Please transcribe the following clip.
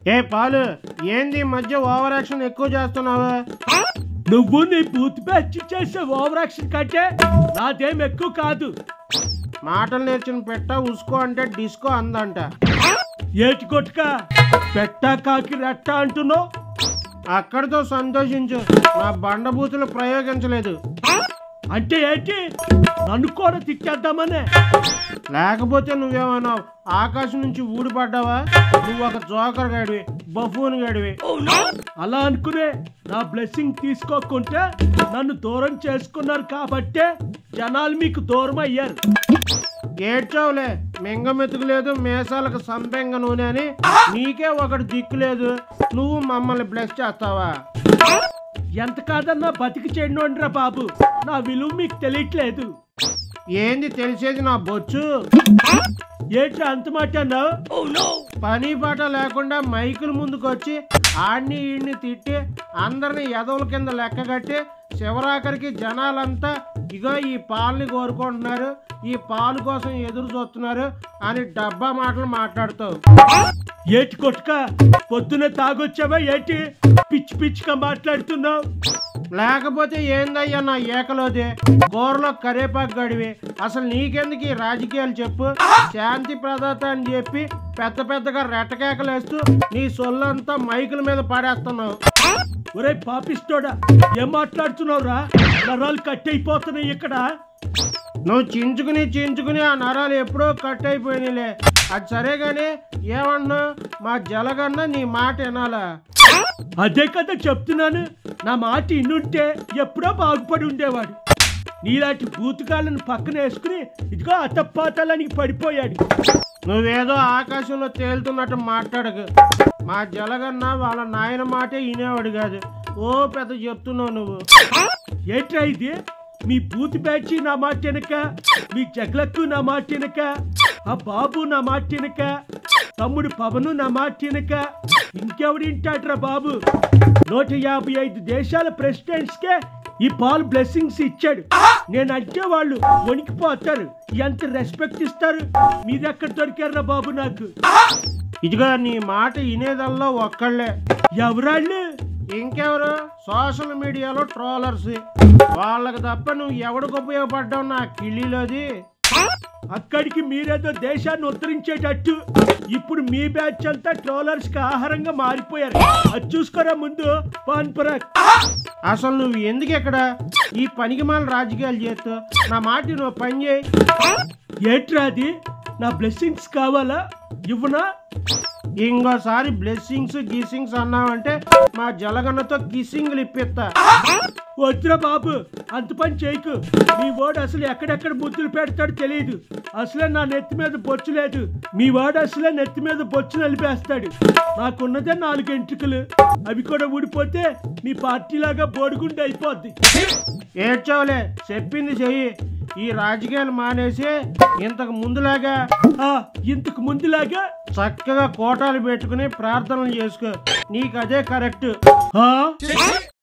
ఏ పాలు ఏంది ఈ మధ్య ఓవర్ యాక్షన్ ఎక్కువ చేస్తున్నావా? నువ్వు నీ బూత్ బ్యాచ్ చేసే ఓవర్ యాక్షన్ కంటే నాదేం ఎక్కువ కాదు. మాటలు నేర్చిన పెట్ట ఉసుకో అంటే డిస్కో అందంట. ఏటి కొట్టుక పెట్టా కాకి రెట్ట అంటున్నావు? అక్కడితో సంతోషించు, నా బండబూతులు ప్రయోగించలేదు. అంటే ఏంటి, నన్ను కూడా తిట్టేద్దామనే? లేకపోతే నువ్వేమన్నావు, ఆకాశం నుంచి ఊడిపడ్డావా? నువ్వు ఒక జోకర్ గడివి, బఫూన్ గడివి. అలా అనుకునే నా బ్లెస్సింగ్ తీసుకోకుంటే నన్ను దూరం చేసుకున్నారు కాబట్టే జనాలు మీకు దూరం అయ్యారు. ఏడ్చావులే, మింగమెతుకు లేదు, మేసాలకు సంపెంగ నూనె అని నీకే ఒకటి దిక్కు లేదు, నువ్వు మమ్మల్ని బ్లెస్ చేస్తావా? ఎంత కాదన్నా బతికి చెడినోండ్రా బాబు, నా విలువ మీకు తెలియట్లేదు. ఏంది తెలిసేది నా బొచ్చు? ఏంటి అంత మాట అన్నావు? పని పాట లేకుండా మైకుల ముందుకు వచ్చి ఆడిని ఈడిని తిట్టి అందరిని ఎదవుల కింద లెక్క కట్టి చివరాఖరికి జనాలంతా ఇగో ఈ పాలని కోరుకుంటున్నారు, ఈ పాలు కోసం ఎదురు చూస్తున్నారు అని డబ్బా మాటలు మాట్లాడుతావు. ఏటి కొట్టుక పొద్దున తాగొచ్చావా ఏంటి పిచ్చి పిచ్చిగా మాట్లాడుతున్నావు? లేకపోతే ఏందయ్యా నా ఏకలోదే, కూరలో కరేపాకు గడివి. అసలు నీకెందుకు ఈ రాజకీయాలు చెప్పు? శాంతి ప్రదాత అని చెప్పి పెద్ద పెద్దగా రెట్టకేకలేస్తూ నీ సొల్లంతా మైకుల మీద పడేస్తున్నావు. ఒరే పాపిస్తోడా, ఏం మాట్లాడుతున్నావురా? నరాలు కట్ అయిపోతున్నాయి ఇక్కడ. నువ్వు చించుకుని ఆ నరాలు ఎప్పుడో కట్ అయిపోయినాయిలే. అది సరే గానీ ఏమన్నా మా జలగన్న నీ మాట వినాలా? అదే కదా చెప్తున్నాను, నా మాట ఇన్నుంటే ఎప్పుడో బాగుపడి ఉండేవాడు. నీలాంటి బూతుకాలను పక్కన వేసుకుని ఇదిగో అతపాతాలనికి పడిపోయాడు. నువ్వేదో ఆకాశంలో తేలుతున్నట్టు మాట్లాడకు. మా జలగన్న వాళ్ళ నాయన మాటే వినేవాడు కాదు, ఓ పెద్ద చెప్తున్నావు నువ్వు. ఏంట్రా ఇది? మీ బూత్ బ్యాచ్ నా మాట వెనక, మీ జగలకు నా మాట వెనక, ఆ బాబు నా మాట వెనక, తమ్ముడు పవను నా మాట వెనక, ఇంకెవడు వింటాడ్రా బాబు? 155 దేశాల ప్రెసిడెంట్స్కే ఈ పాల్ బ్లెస్సింగ్స్ ఇచ్చాడు. నేనంటే వాళ్ళు వణికిపోతారు, ఎంత రెస్పెక్ట్ ఇస్తారు. మీరెక్కడ దొరికారా బాబు నాకు? ఇదిగో నీ మాట వినేదల్లా ఒక్కళ్ళే. ఎవరాళ్ళు? ఇంకెవరు? సోషల్ మీడియాలో ట్రోలర్స్. వాళ్ళకి తప్ప నువ్వు ఎవడికి ఉపయోగపడ్డావు నా కిళ్ళీలోది? అక్కడికి మీరేదో దేశాన్ని ఉద్ధరించేటట్టు ఇప్పుడు మీ బ్యాచ్ అంతా ట్రోలర్స్ కి ఆహారంగా మారిపోయారు. అది చూసుకోరా ముందు పాన్పరాక్. అసలు నువ్వు ఎందుకు ఇక్కడ ఈ పనికిమాల రాజకీయాలు చేస్తూ? నా మాట నువ్వు పని చేయి. ఏంట్రా అది? నా బ్లెస్సింగ్స్ కావాలా? ఇవ్వనా? ఇంకోసారి బ్లెస్సింగ్స్ గిస్సింగ్స్ అన్నావంటే మా జలగన్నతో కిస్సింగ్లు ఇప్పిస్తా. వద్దురా బాబు, అంత పని చేయకు. మీ వాడు అసలు ఎక్కడెక్కడ ముద్దులు పెడతాడో తెలియదు. అసలే నా నెత్తి మీద బొచ్చు లేదు, మీ వాడు అసలే నెత్తి మీద బొచ్చు నలిపేస్తాడు. నాకున్నదే 4 ఎంట్రుకలు, అవి కూడా ఊడిపోతే మీ పార్టీలాగా బోడిగుండి అయిపోద్ది. ఏడ్చావులే, చెప్పింది చెయ్యి. ఈ రాజకీయాలు మానేసి ఇంతకు ముందులాగా చక్కగా కోటాలు పెట్టుకుని ప్రార్థనలు చేసుకో. నీకు అదే కరెక్ట్.